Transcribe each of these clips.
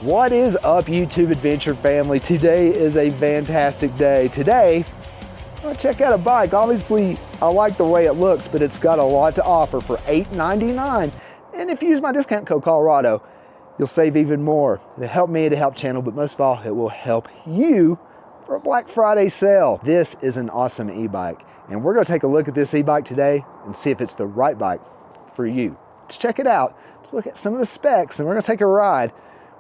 What is up, YouTube Adventure family? Today is a fantastic day. Today, I'm gonna check out a bike. Obviously, I like the way it looks, but it's got a lot to offer for $8.99. And if you use my discount code Colorado, you'll save even more. It'll help me, it'll help channel, but most of all, it will help you for a Black Friday sale. This is an awesome e-bike, and we're gonna take a look at this e-bike today and see if it's the right bike for you. Let's check it out. Let's look at some of the specs, and we're gonna take a ride.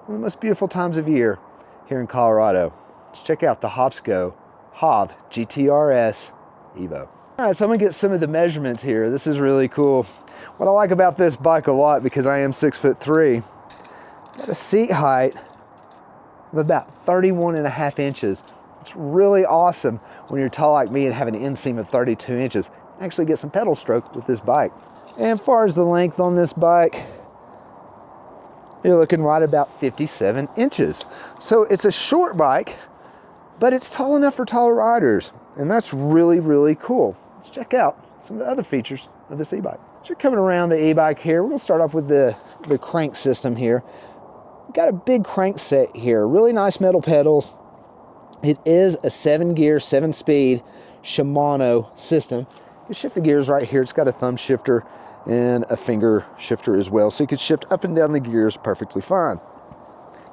One of the most beautiful times of year here in Colorado. Let's check out the Hovsco HOVGTRS EVO. All right, so I'm gonna get some of the measurements here. This is really cool. What I like about this bike a lot, because I am 6'3", got a seat height of about 31.5 inches. It's really awesome when you're tall like me and have an inseam of 32 inches. Actually get some pedal stroke with this bike. And as far as the length on this bike, you're looking right about 57 inches. So it's a short bike, but it's tall enough for taller riders. And that's really, really cool. Let's check out some of the other features of this e-bike. So you're coming around the e-bike here. We're gonna start off with the crank system here. We've got a big crank set here, really nice metal pedals. It is a 7-gear, 7-speed Shimano system. You shift the gears right here. It's got a thumb shifter and a finger shifter as well, so you can shift up and down the gears perfectly fine.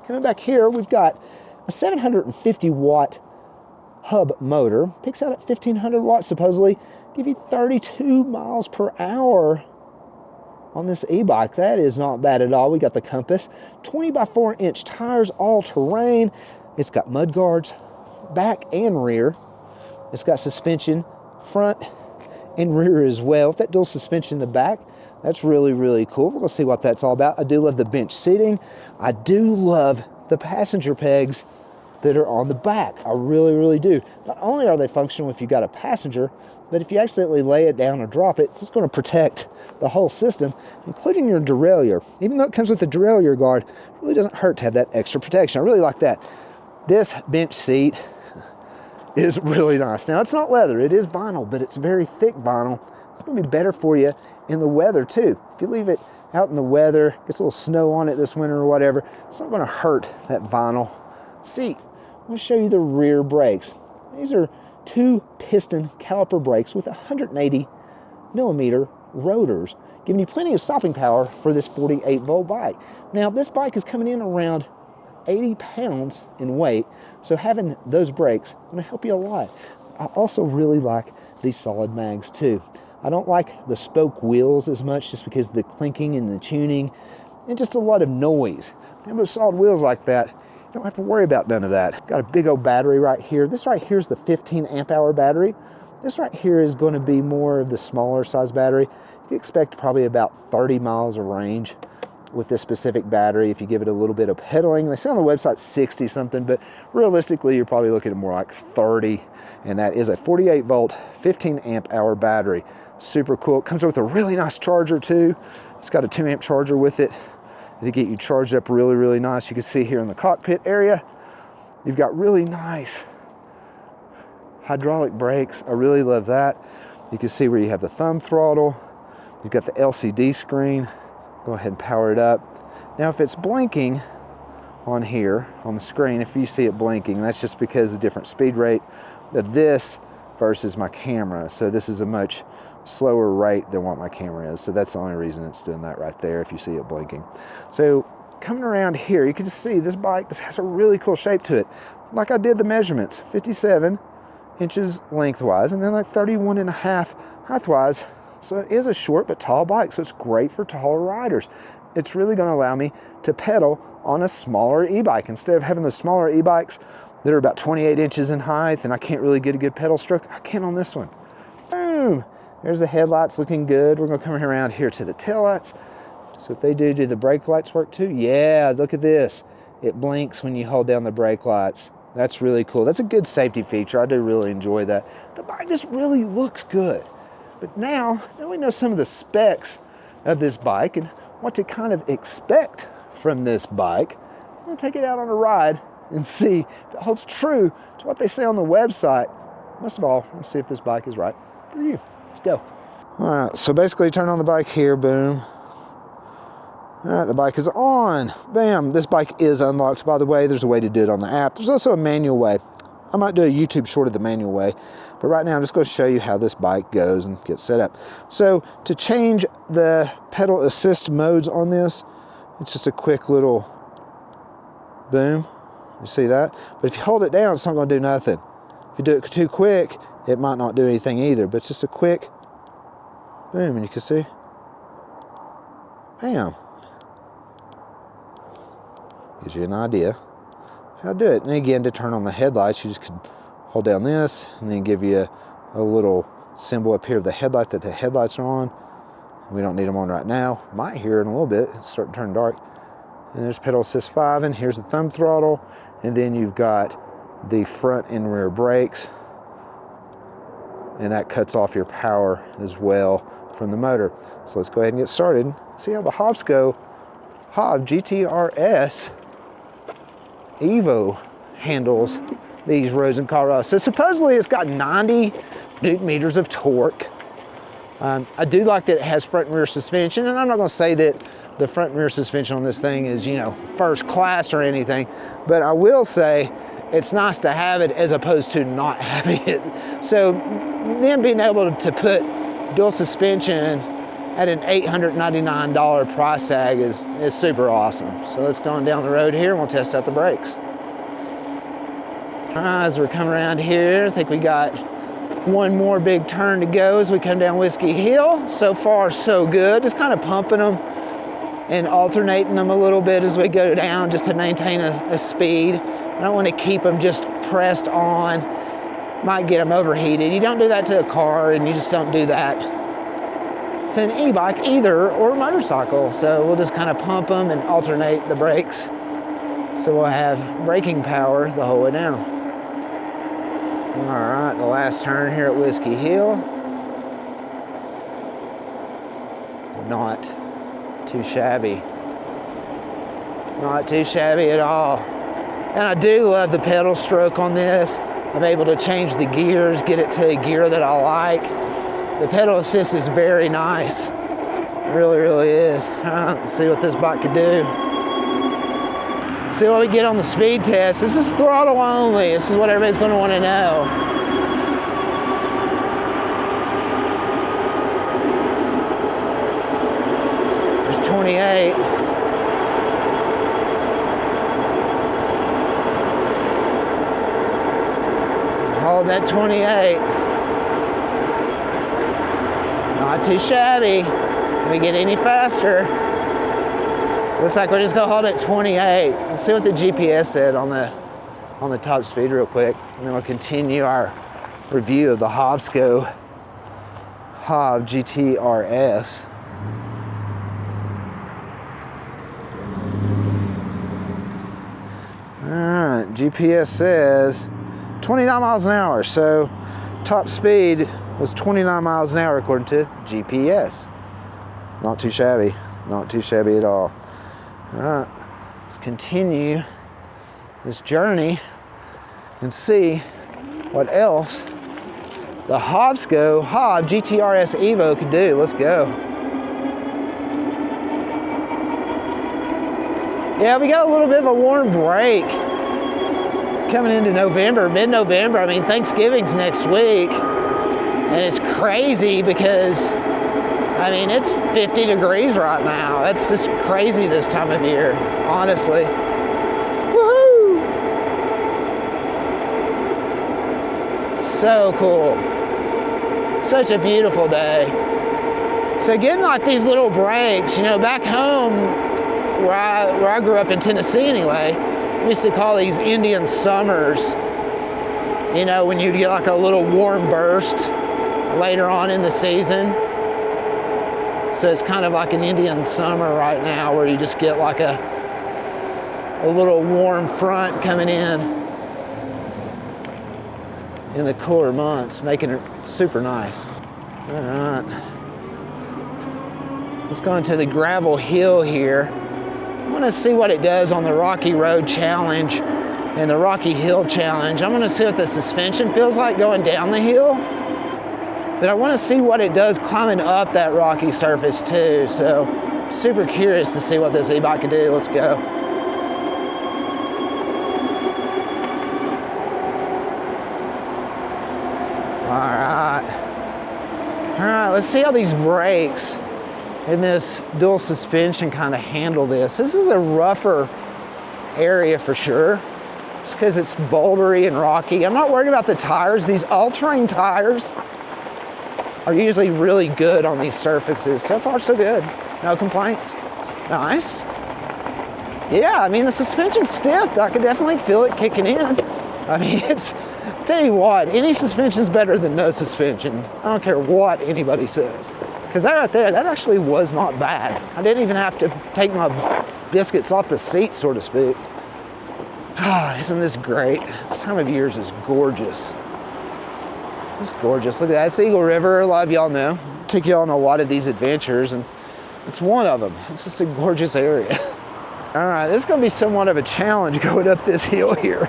Coming back here, we've got a 750 watt hub motor. Picks out at 1500 watts, supposedly give you 32 miles per hour on this e-bike. That is not bad at all. We got the compass, 20 by 4 inch tires, all terrain. It's got mud guards back and rear. It's got suspension front and rear as well. With that dual suspension in the back, that's really, really cool. We're gonna see what that's all about. I do love the bench seating. I do love the passenger pegs that are on the back. I really, really do. Not only are they functional if you got a passenger, but if you accidentally lay it down or drop it, it's just gonna protect the whole system, including your derailleur. Even though it comes with a derailleur guard, it really doesn't hurt to have that extra protection. I really like that. This bench seat is really nice. Now, it's not leather, it is vinyl, but it's very thick vinyl. It's gonna be better for you in the weather too. If you leave it out in the weather, gets a little snow on it this winter or whatever, it's not gonna hurt that vinyl seat. I'm gonna show you the rear brakes. These are 2-piston caliper brakes with 180 millimeter rotors, giving you plenty of stopping power for this 48-volt bike. Now, this bike is coming in around 80 pounds in weight, so having those brakes is going to help you a lot. I also really like these solid mags too. I don't like the spoke wheels as much, just because of the clinking and the tuning and just a lot of noise. When you have those solid wheels like that, you don't have to worry about none of that. Got a big old battery right here. This right here is the 15 amp hour battery. This right here is going to be more of the smaller size battery. You can expect probably about 30 miles of range with this specific battery if you give it a little bit of pedaling. They say on the website 60 something, but realistically you're probably looking at more like 30, and that is a 48 volt 15 amp hour battery. Super cool. It comes with a really nice charger too. It's got a 2 amp charger with it to get you charged up really, really nice. You can see here in the cockpit area, you've got really nice hydraulic brakes. I really love that. You can see where you have the thumb throttle. You've got the LCD screen. Go ahead and power it up. Now, if it's blinking on here on the screen, if you see it blinking, that's just because of the different speed rate of this versus my camera. So this is a much slower rate than what my camera is. So that's the only reason it's doing that right there, if you see it blinking. So coming around here, you can just see this bike just has a really cool shape to it. Like I did the measurements, 57 inches lengthwise, and then like 31.5 height-wise. So it is a short but tall bike, so it's great for taller riders. It's really gonna allow me to pedal on a smaller e-bike. Instead of having the smaller e-bikes that are about 28 inches in height and I can't really get a good pedal stroke, I can on this one. Boom! There's the headlights looking good. We're gonna come around here to the taillights. So if they do the brake lights work too? Yeah, look at this. It blinks when you hold down the brake lights. That's really cool. That's a good safety feature. I do really enjoy that. The bike just really looks good. But now we know some of the specs of this bike and what to kind of expect from this bike. I'm gonna take it out on a ride and see if it holds true to what they say on the website. Most of all, let's see if this bike is right for you. Let's go. All right, so basically turn on the bike here, boom. All right, the bike is on. Bam, this bike is unlocked, by the way. There's a way to do it on the app. There's also a manual way. I might do a YouTube short of the manual way, but right now I'm just going to show you how this bike goes and gets set up. So to change the pedal assist modes on this, it's just a quick little boom. You see that? But if you hold it down, it's not going to do nothing. If you do it too quick, it might not do anything either, but it's just a quick boom, and you can see, bam. Gives you an idea how to do it. And again, to turn on the headlights, you just can hold down this and then give you a little symbol up here of the headlight that the headlights are on. We don't need them on right now. Might hear in a little bit. It's starting to turn dark. And there's pedal assist 5, and here's the thumb throttle. And then you've got the front and rear brakes. And that cuts off your power as well from the motor. So let's go ahead and get started. See how the Hovsco HOVGTRS EVO handles these roads in Colorado. So supposedly it's got 90 Newton meters of torque. I do like that it has front and rear suspension, and I'm not going to say that the front and rear suspension on this thing is, you know, first class or anything, but I will say it's nice to have it as opposed to not having it. So then being able to put dual suspension at an $899 price tag is super awesome. So let's go on down the road here and we'll test out the brakes. As we're coming around here, I think we got one more big turn to go as we come down Whiskey Hill. So far, so good. Just kind of pumping them and alternating them a little bit as we go down just to maintain a speed. I don't want to keep them just pressed on. Might get them overheated. You don't do that to a car, and you just don't do that to an e-bike either, or a motorcycle. So we'll just kind of pump them and alternate the brakes. So we'll have braking power the whole way down. All right, the last turn here at Whiskey Hill. Not too shabby. Not too shabby at all. And I do love the pedal stroke on this. I'm able to change the gears, get it to a gear that I like. The pedal assist is very nice. It really, really is. Let's see what this bike could do. See what we get on the speed test. This is throttle only. This is what everybody's going to want to know. There's 28. Hold that 28. Not too shabby. If we get any faster, looks like we're just gonna hold at 28. Let's see what the GPS said on the top speed real quick, and then we'll continue our review of the Hovsco HOVGTRS. All right, GPS says 29 miles an hour, so top speed was 29 miles an hour according to GPS. Not too shabby, not too shabby at all. All right, let's continue this journey and see what else the Hovsco HOVGTRS EVO could do. Let's go. Yeah, we got a little bit of a warm break coming into November, mid-November. I mean, Thanksgiving's next week. And it's crazy because, I mean, it's 50 degrees right now. That's just crazy this time of year, honestly. Woohoo! So cool. Such a beautiful day. So getting like these little breaks, you know, back home where I grew up in Tennessee anyway, we used to call these Indian summers. You know, when you'd get like a little warm burst later on in the season. So it's kind of like an Indian summer right now where you just get like a little warm front coming in the cooler months, making it super nice. All right. Let's go into the gravel hill here. I want to see what it does on the Rocky Road Challenge and the Rocky Hill Challenge. I'm going to see what the suspension feels like going down the hill. But I want to see what it does climbing up that rocky surface too. So super curious to see what this e-bike can do. Let's go. All right, let's see how these brakes and this dual suspension kind of handle this. This is a rougher area for sure, just because it's bouldery and rocky. I'm not worried about the tires. These all-terrain tires are usually really good on these surfaces. So far, so good. No complaints. Nice. Yeah, I mean, the suspension's stiff, but I can definitely feel it kicking in. I mean, I'll tell you what, any suspension's better than no suspension. I don't care what anybody says. Because that right there, that actually was not bad. I didn't even have to take my biscuits off the seat, so to speak. Ah, isn't this great? This time of year is gorgeous. It's gorgeous. Look at that, it's Eagle River. A lot of y'all know. I take y'all on a lot of these adventures, and it's one of them. It's just a gorgeous area. All right, this is gonna be somewhat of a challenge going up this hill here.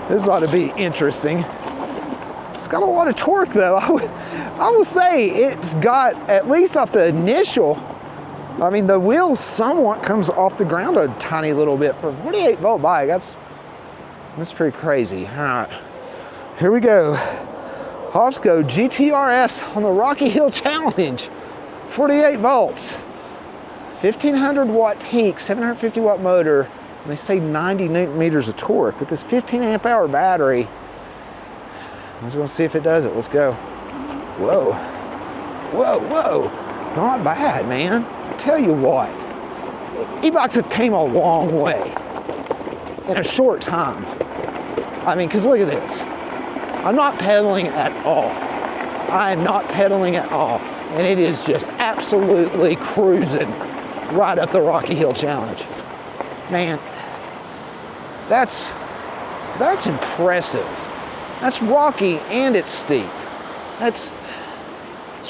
This ought to be interesting. It's got a lot of torque though. I will say it's got, at least off the initial, I mean, the wheel somewhat comes off the ground a tiny little bit for a 48 volt bike. That's pretty crazy. All right, here we go. Hovsco GTRS on the Rocky Hill Challenge. 48 volts, 1500 watt peak, 750 watt motor. And they say 90 newton meters of torque with this 15 amp hour battery. Let's go see if it does it. Let's go. Whoa, whoa, whoa. Not bad, man. I'll tell you what, e-bikes have came a long way in a short time. I mean, because look at this. I'm not pedaling at all. I am not pedaling at all. And it is just absolutely cruising right up the Rocky Hill Challenge. Man, that's impressive. That's rocky and it's steep. That's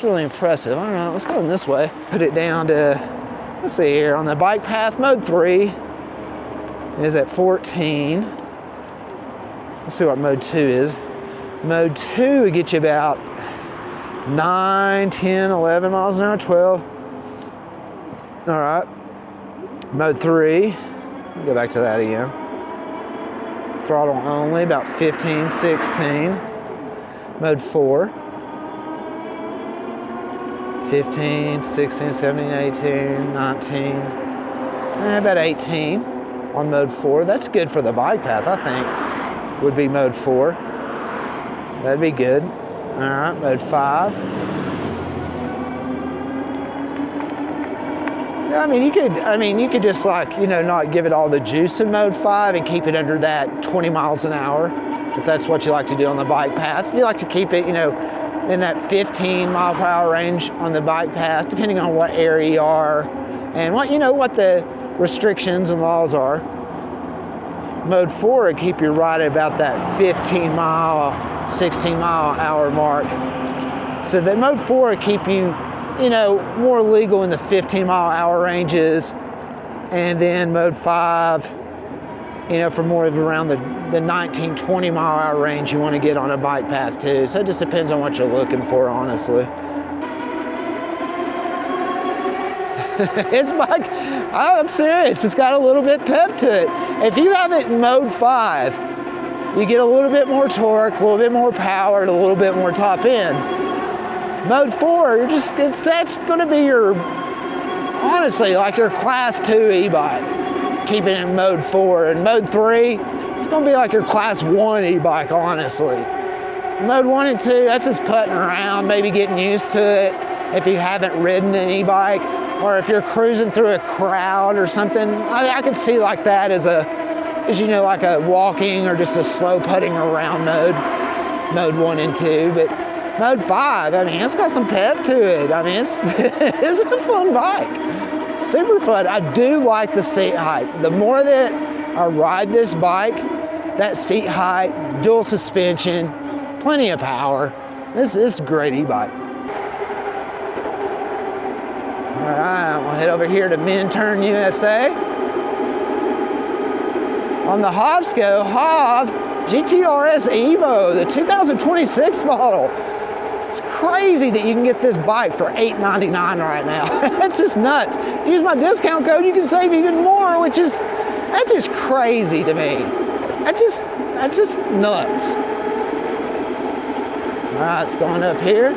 really impressive. I don't know, let's go in this way. Put it down to, let's see here, on the bike path, mode 3 is at 14. Let's see what mode 2 is. Mode 2 would get you about 9, 10, 11 miles an hour, 12. All right, mode 3, go back to that again. Throttle only, about 15, 16. Mode 4, 15, 16, 17, 18, 19, about 18 on mode 4. That's good for the bike path, I think, would be mode 4. That'd be good. All right, mode 5. I mean, you could just like, you know, not give it all the juice in mode 5 and keep it under that 20 miles an hour, if that's what you like to do on the bike path. If you like to keep it, you know, in that 15 mile per hour range on the bike path, depending on what area you are and what, you know, what the restrictions and laws are. Mode 4 would keep you right at about that 15 mile, 16 mile hour mark. So that mode 4 would keep you, you know, more legal in the 15 mile hour ranges. And then mode 5, you know, for more of around the 19, 20 mile hour range you want to get on a bike path too. So it just depends on what you're looking for, honestly. It's like, I'm serious, it's got a little bit pep to it. If you have it in mode 5, you get a little bit more torque, a little bit more power, and a little bit more top end. Mode 4, you're just, that's gonna be your, honestly, like your class 2 e-bike. Keep it in mode 4. And mode 3, it's gonna be like your class 1 e-bike, honestly. Mode 1 and 2, that's just putting around, maybe getting used to it if you haven't ridden an e-bike, or if you're cruising through a crowd or something. I could see like that as you know, like a walking or just a slow putting around mode 1 and 2. But mode 5, I mean, it's got some pep to it. I mean, it's a fun bike, super fun. I do like the seat height. The more that I ride this bike, that seat height, dual suspension, plenty of power. This is a great e-bike. All right, we'll head over here to Minturn, USA. On the Hovsco HOVGTRS EVO, the 2026 model. It's crazy that you can get this bike for $8.99 right now. That's just nuts. If you use my discount code, you can save even more, that's just crazy to me. That's just nuts. All right, it's going up here.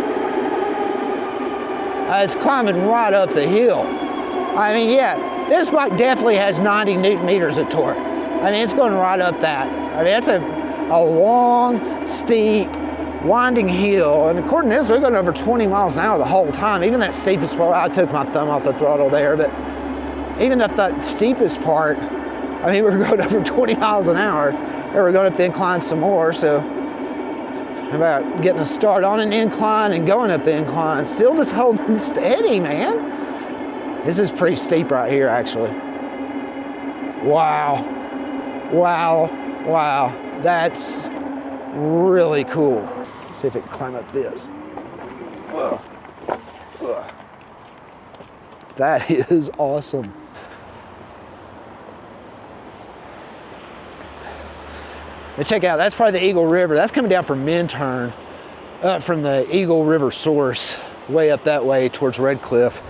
It's climbing right up the hill. I mean, yeah, this bike definitely has 90 Newton meters of torque. I mean, it's going right up that. I mean, that's a long, steep, winding hill. And according to this, we're going over 20 miles an hour the whole time. Even that steepest part, I took my thumb off the throttle there, but even if that steepest part, I mean, we're going over 20 miles an hour. And we're going up the incline some more, so how about getting a start on an incline and going up the incline, still just holding steady, man. This is pretty steep right here, actually. Wow. Wow, wow, that's really cool. Let's see if it can climb up this. Ugh. Ugh. That is awesome. But check out, that's probably the Eagle River. That's coming down from Minturn, from the Eagle River source, way up that way towards Red Cliff.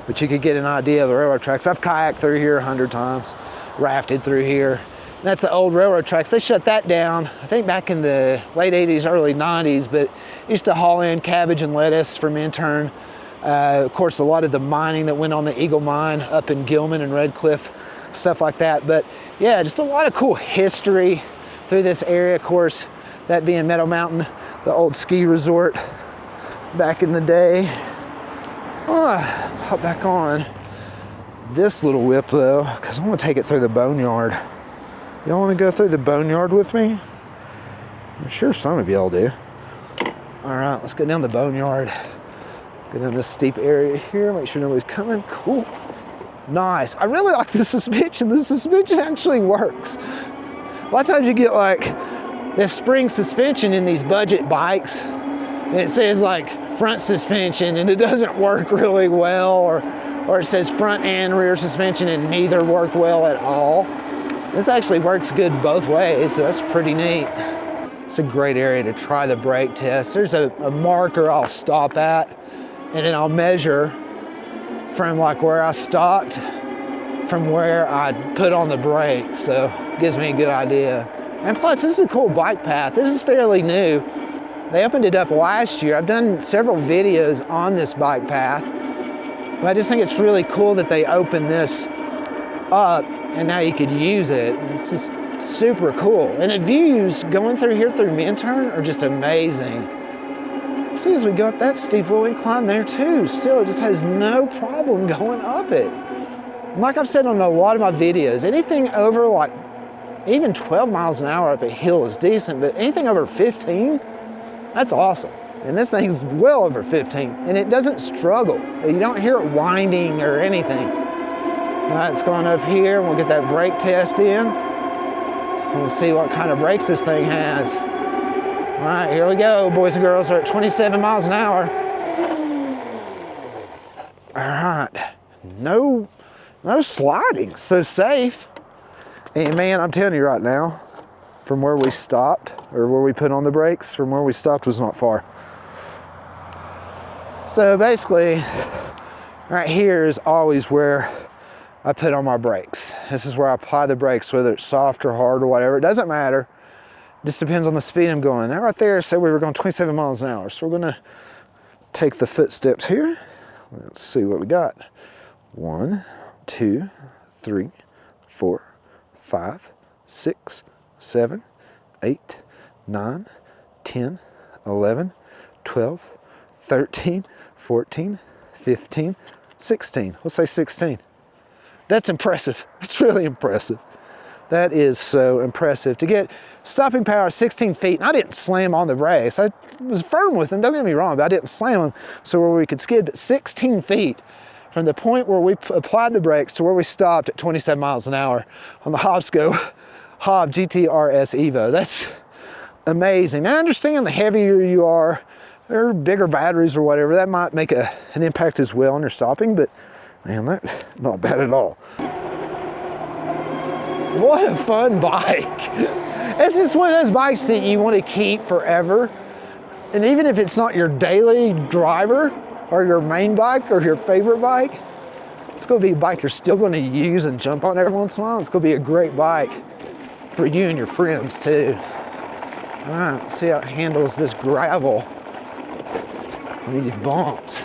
But you could get an idea of the railroad tracks. I've kayaked through here 100 times, rafted through here. That's the old railroad tracks. They shut that down, I think back in the late 80s, early 90s, but used to haul in cabbage and lettuce from Minturn. Of course, a lot of the mining that went on the Eagle Mine up in Gilman and Red Cliff, stuff like that. But yeah, just a lot of cool history through this area. Of course, that being Meadow Mountain, the old ski resort back in the day. Let's hop back on this little whip though, because I want to take it through the boneyard. Y'all want to go through the boneyard with me? I'm sure some of y'all do. All right, let's go down the boneyard. Go down this steep area here, make sure nobody's coming. Cool. Nice. I really like the suspension. The suspension actually works. A lot of times you get like this spring suspension in these budget bikes, and it says like front suspension, and it doesn't work really well, or it says front and rear suspension, and neither work well at all. This actually works good both ways, so that's pretty neat. It's a great area to try the brake test. There's a marker I'll stop at, and then I'll measure from like where I stopped from where I put on the brakes, so it gives me a good idea. And plus, this is a cool bike path. This is fairly new. They opened it up last year. I've done several videos on this bike path, but I just think it's really cool that they opened this up and now you could use it. It's just super cool. And the views going through here through Minturn are just amazing. See, as we go up that steep little incline there too, still it just has no problem going up it. Like I've said on a lot of my videos, anything over like even 12 miles an hour up a hill is decent, but anything over 15, that's awesome. And this thing's well over 15, and it doesn't struggle. You don't hear it winding or anything. All right, it's going up here, and we'll get that brake test in. And we'll see what kind of brakes this thing has. All right, here we go, boys and girls. We're at 27 miles an hour. All right, no sliding, so safe. And man, I'm telling you right now, from where we stopped, or where we put on the brakes, from where we stopped was not far. So basically, right here is always where I put on my brakes. This is where I apply the brakes, whether it's soft or hard or whatever, it doesn't matter. It just depends on the speed I'm going. That right there said we were going 27 miles an hour. So we're gonna take the footsteps here. Let's see what we got. 1, 2, 3, 4, 5, 6, 7, 8, 9, 10, 11, 12, 13, 14, 15, 16. Let's say 16. That's impressive. It's really impressive. That is so impressive. To get stopping power 16 feet, and I didn't slam on the brakes. I was firm with them, don't get me wrong, but I didn't slam them so where we could skid, but 16 feet from the point where we applied the brakes to where we stopped at 27 miles an hour on the Hovsco HOVGTRS EVO. That's amazing. Now, I understand the heavier you are, or bigger batteries or whatever, that might make an impact as well on your stopping, but man, that's not bad at all. What a fun bike. This is one of those bikes that you want to keep forever. And even if it's not your daily driver or your main bike or your favorite bike, it's gonna be a bike you're still gonna use and jump on every once in a while. It's gonna be a great bike for you and your friends too. All right, let's see how it handles this gravel and these bumps.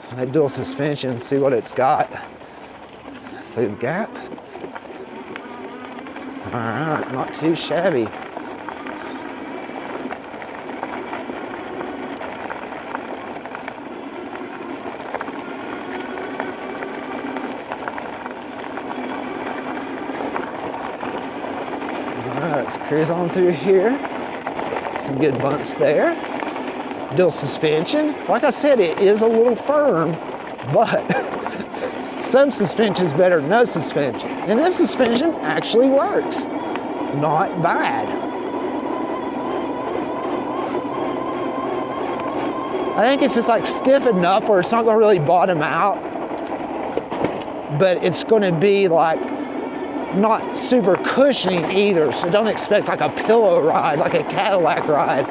And that dual suspension, see what it's got through the gap. All right, not too shabby. Let's cruise on through here. Some good bumps there. Dual suspension. Like I said, it is a little firm, but some suspension's better than no suspension. And this suspension actually works. Not bad. I think it's just like stiff enough where it's not gonna really bottom out, but it's gonna be like not super cushiony either, so don't expect like a pillow ride, like a Cadillac ride.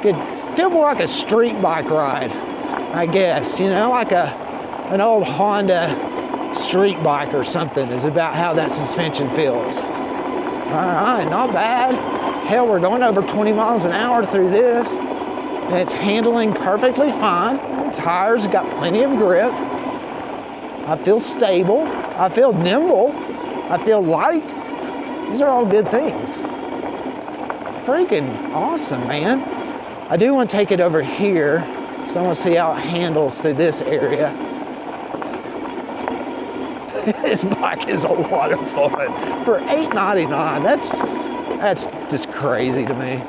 Could feel more like a street bike ride, I guess, you know, like an old Honda street bike or something is about how that suspension feels. All right, not bad. Hell, we're going over 20 miles an hour through this, and it's handling perfectly fine. The tires got plenty of grip. I feel stable. I feel nimble. I feel light. These are all good things. Freaking awesome, man. I do want to take it over here, so I want to see how it handles through this area. This bike is a lot of fun. For $8.99, that's just crazy to me.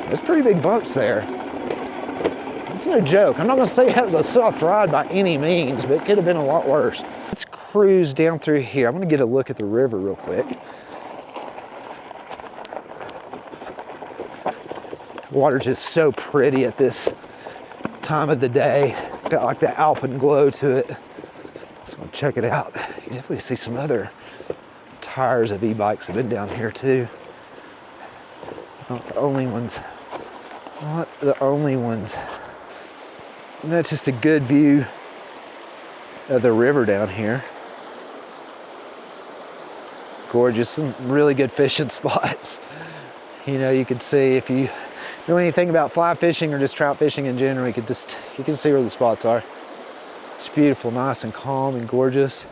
There's pretty big bumps there. It's no joke. I'm not gonna say it was a soft ride by any means, but it could have been a lot worse. Let's cruise down through here. I'm gonna get a look at the river real quick. Water's just so pretty at this time of the day. It's got like the alpenglow to it. So I'll check it out. You definitely see some other tires of e-bikes have been down here too. Not the only ones. Not the only ones. And that's just a good view of the river down here. Gorgeous, some really good fishing spots. You know, you could see if you know anything about fly fishing or just trout fishing in general, you can see where the spots are. It's beautiful, nice and calm and gorgeous.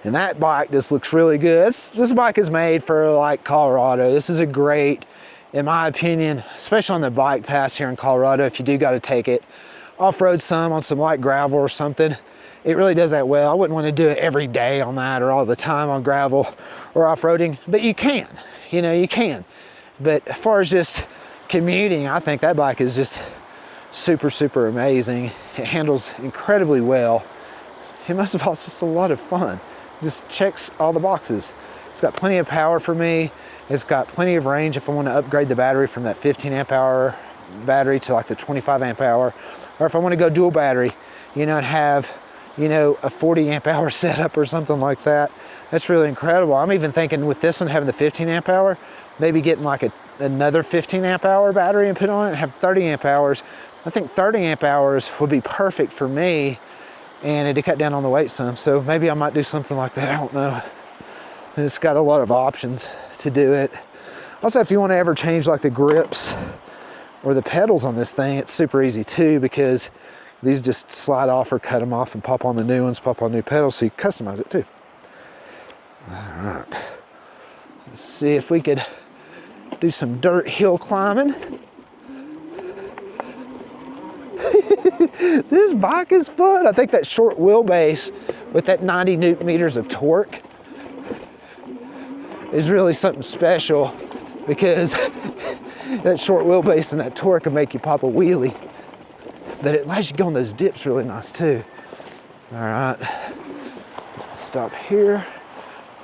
And that bike just looks really good. This bike is made for like Colorado. This is a great, in my opinion, especially on the bike pass here in Colorado, if you do got to take it off-road some on some light gravel or something, it really does that well. I wouldn't want to do it every day on that or all the time on gravel or off-roading, but you can, you know, you can. But as far as just commuting, I think that bike is just super, super amazing. It handles incredibly well. And most of all, it's just a lot of fun. It just checks all the boxes. It's got plenty of power for me. It's got plenty of range if I want to upgrade the battery from that 15 amp hour battery to like the 25 amp hour, or if I want to go dual battery, you know, and have, you know, a 40 amp hour setup or something like that. That's really incredible. I'm even thinking with this one having the 15 amp hour, maybe getting like another 15 amp hour battery and put on it and have 30 amp hours. I think 30 amp hours would be perfect for me, and it'd cut down on the weight some. So maybe I might do something like that, I don't know. And it's got a lot of options to do it. Also, if you want to ever change like the grips or the pedals on this thing, it's super easy too, because these just slide off or cut them off and pop on the new ones, pop on new pedals, so you customize it too. All right, let's see if we could do some dirt hill climbing. This bike is fun. I think that short wheelbase with that 90 Newton meters of torque is really something special, because that short wheelbase and that torque can make you pop a wheelie, but it allows you to go on those dips really nice too. All right, stop here,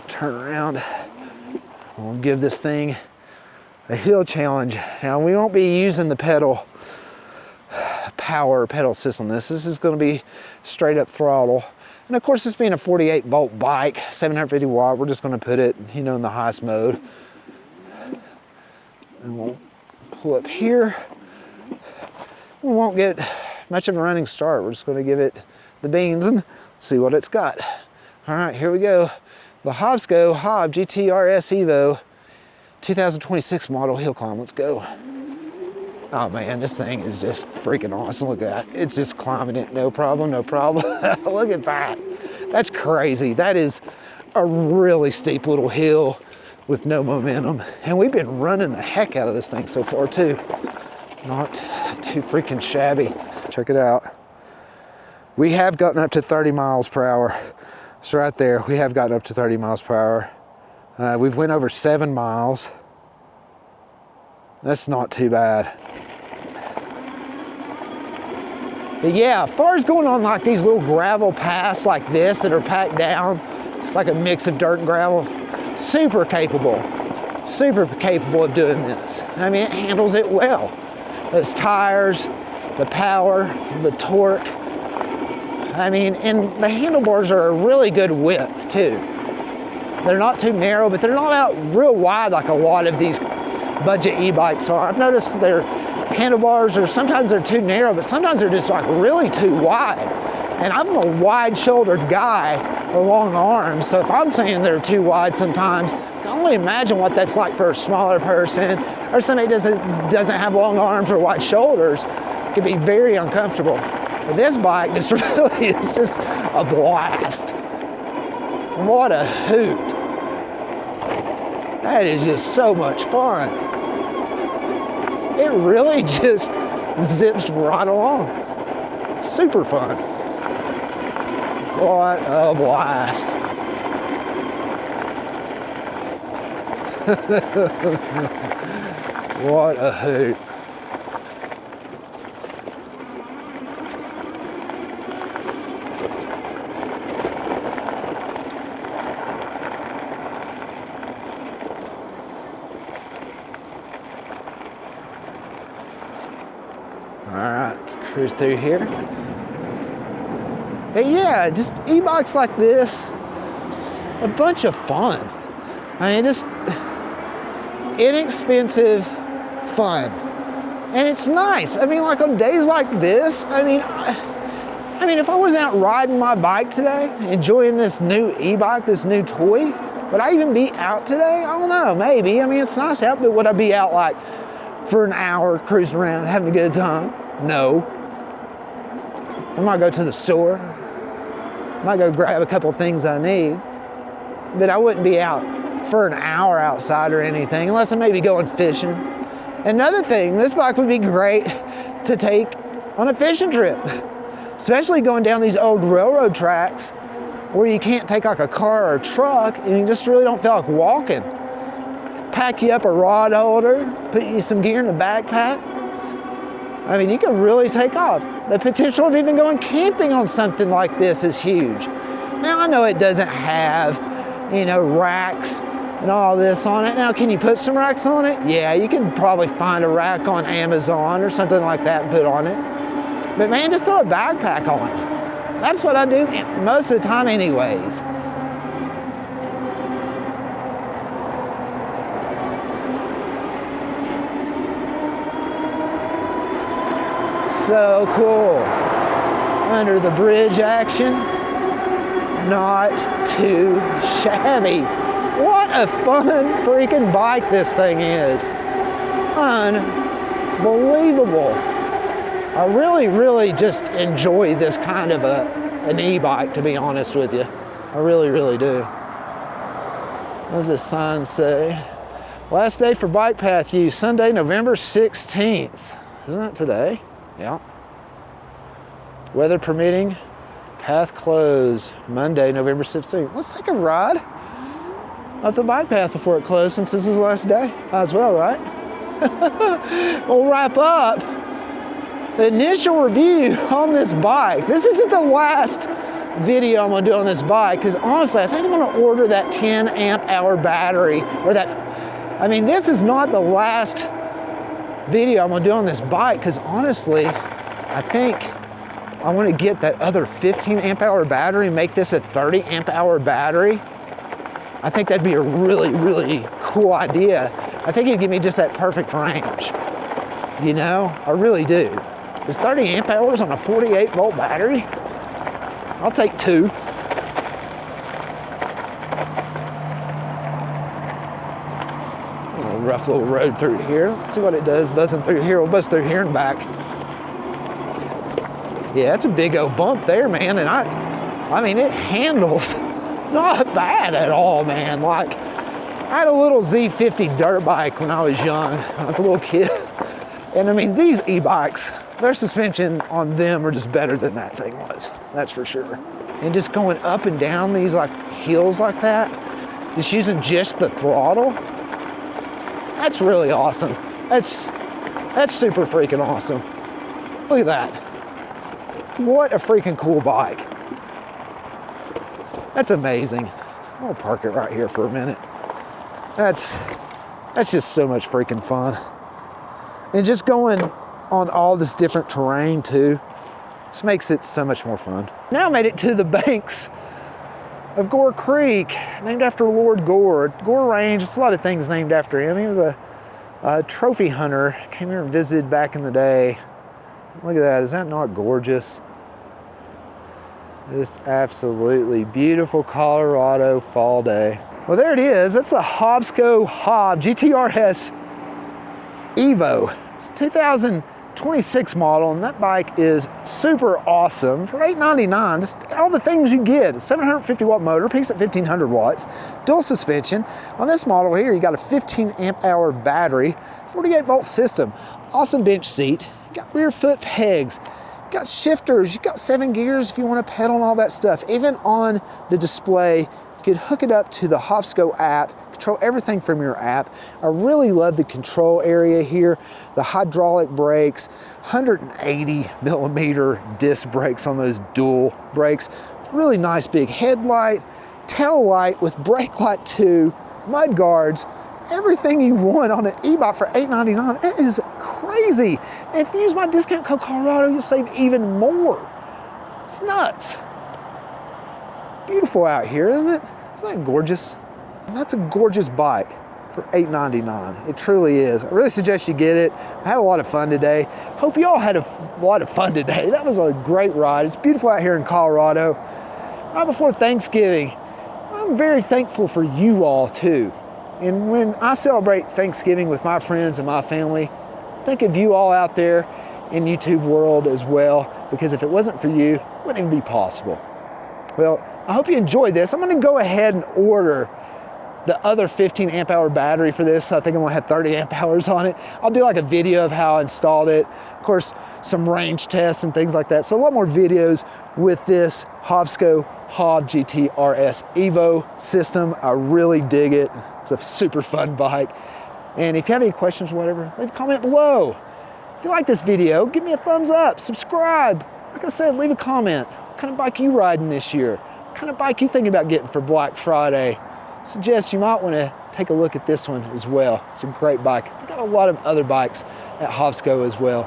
turn around. We'll give this thing a hill challenge. Now we won't be using the pedal power pedal system. This is going to be straight up throttle. And of course, this being a 48 volt bike, 750 watt, we're just gonna put it, you know, in the highest mode. And we'll pull up here. We won't get much of a running start. We're just gonna give it the beans and see what it's got. All right, here we go. The HOVSCO HOVGTRS EVO 2026 model hill climb. Let's go. Oh man, this thing is just freaking awesome. Look at that. It's just climbing it, no problem, no problem. Look at that. That's crazy. That is a really steep little hill with no momentum. And we've been running the heck out of this thing so far too. Not too freaking shabby. Check it out. We have gotten up to 30 miles per hour. So right there, we have gotten up to 30 miles per hour. We've went over 7 miles. That's not too bad. But yeah, as far as going on like these little gravel paths like this that are packed down, it's like a mix of dirt and gravel, super capable of doing this. I mean, it handles it well. Those tires, the power, the torque. I mean, and the handlebars are a really good width too. They're not too narrow, but they're not out real wide like a lot of these budget e-bikes are. I've noticed their handlebars are sometimes they're too narrow, but sometimes they're just like really too wide. And I'm a wide-shouldered guy with long arms, so if I'm saying they're too wide sometimes, I can only imagine what that's like for a smaller person or somebody that doesn't have long arms or wide shoulders. It can be very uncomfortable. But this bike just really is just a blast. What a hoot. That is just so much fun. It really just zips right along. Super fun. What a blast. What a hoot. All right, let's cruise through here. But yeah, just e-bikes like this, it's a bunch of fun. I mean, just inexpensive fun. And it's nice. I mean, like on days like this, I mean, if I wasn't out riding my bike today, enjoying this new e-bike, this new toy, would I even be out today? I don't know, maybe. I mean, it's nice out, but would I be out like for an hour cruising around having a good time? No. I might go to the store. I might go grab a couple things I need. But I wouldn't be out for an hour outside or anything, unless I may be going fishing. Another thing, this bike would be great to take on a fishing trip, especially going down these old railroad tracks where you can't take like a car or a truck and you just really don't feel like walking. Pack you up a rod holder, put you some gear in the backpack. I mean, you can really take off. The potential of even going camping on something like this is huge. Now, I know it doesn't have, you know, racks and all this on it. Now, can you put some racks on it? Yeah, you can probably find a rack on Amazon or something like that and put on it. But man, just throw a backpack on. That's what I do most of the time anyways. So cool. Under the bridge action. Not too shabby. What a fun freaking bike this thing is. Unbelievable. I really just enjoy this kind of an e-bike, to be honest with you. I really do. What does this sign say? Last day for bike path use, Sunday, November 16th. Isn't that today? Yeah. Weather permitting, path closed, Monday, November 16th. Let's take a ride up the bike path before it closed, since this is the last day. Might as well, right? We'll wrap up the initial review on this bike. This isn't the last video I'm gonna do on this bike, because honestly, I think I'm gonna order that 10 amp hour battery, or that, I mean, this is not the last video I'm gonna do on this bike, because honestly, I think I want to get that other 15 amp hour battery and make this a 30 amp hour battery. I think that'd be a really, really cool idea. I think it'd give me just that perfect range. You know, I really do. Is 30 amp hours on a 48 volt battery? I'll take 2. A rough little road through here. Let's see what it does buzzing through here. We'll buzz through here and back. Yeah, that's a big old bump there, man. And I mean, it handles not bad at all, man. Like, I had a little Z50 dirt bike when I was young. I was a little kid. And I mean, these e-bikes, their suspension on them are just better than that thing was. That's for sure. And just going up and down these like hills like that, just using just the throttle, that's really awesome. That's super freaking awesome. Look at that. What a freaking cool bike. That's amazing. I'll park it right here for a minute. That's just so much freaking fun. And just going on all this different terrain too, this makes it so much more fun. Now I made it to the banks of Gore Creek, named after Lord Gore. Gore Range, it's a lot of things named after him. He was a trophy hunter, came here and visited back in the day. Look at that, is that not gorgeous? Just absolutely beautiful Colorado fall day. Well, there it is. That's the Hovsco HOVGTRS EVO. It's a 2026 model, and that bike is super awesome. For $899, just all the things you get. A 750 watt motor, peaks at 1500 watts, dual suspension. On this model here, you got a 15 amp hour battery, 48 volt system, awesome bench seat, you got rear foot pegs, you got shifters, you got 7 gears if you want to pedal and all that stuff. Even on the display, you could hook it up to the Hovsco app, control everything from your app. I really love the control area here, the hydraulic brakes, 180 millimeter disc brakes on those dual brakes. Really nice big headlight, tail light with brake light too, mud guards, everything you want on an e-bike for $899. It is crazy. And if you use my discount code Colorado, you'll save even more. It's nuts. Beautiful out here, isn't it? Isn't that gorgeous? And that's a gorgeous bike for $899. It truly is. I really suggest you get it. I had a lot of fun today. Hope you all had a lot of fun today. That was a great ride. It's beautiful out here in Colorado. Right before Thanksgiving, I'm very thankful for you all too. And when I celebrate Thanksgiving with my friends and my family, think of you all out there in YouTube world as well, because if it wasn't for you, it wouldn't even be possible. Well, I hope you enjoyed this. I'm gonna go ahead and order the other 15 amp hour battery for this. I think I'm gonna have 30 amp hours on it. I'll do like a video of how I installed it. Of course, some range tests and things like that. So a lot more videos with this Hovsco HOVGTRS EVO system. I really dig it. It's a super fun bike. And if you have any questions or whatever, leave a comment below. If you like this video, give me a thumbs up, subscribe. Like I said, leave a comment. What kind of bike you riding this year? What kind of bike you thinking about getting for Black Friday? Suggest you might want to take a look at this one as well. It's a great bike. We've got a lot of other bikes at Hovsco as well.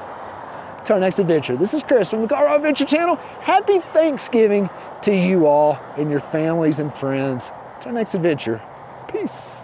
To our next adventure. This is Chris from the Colorado Adventure Channel. Happy Thanksgiving to you all and your families and friends. To our next adventure. Peace.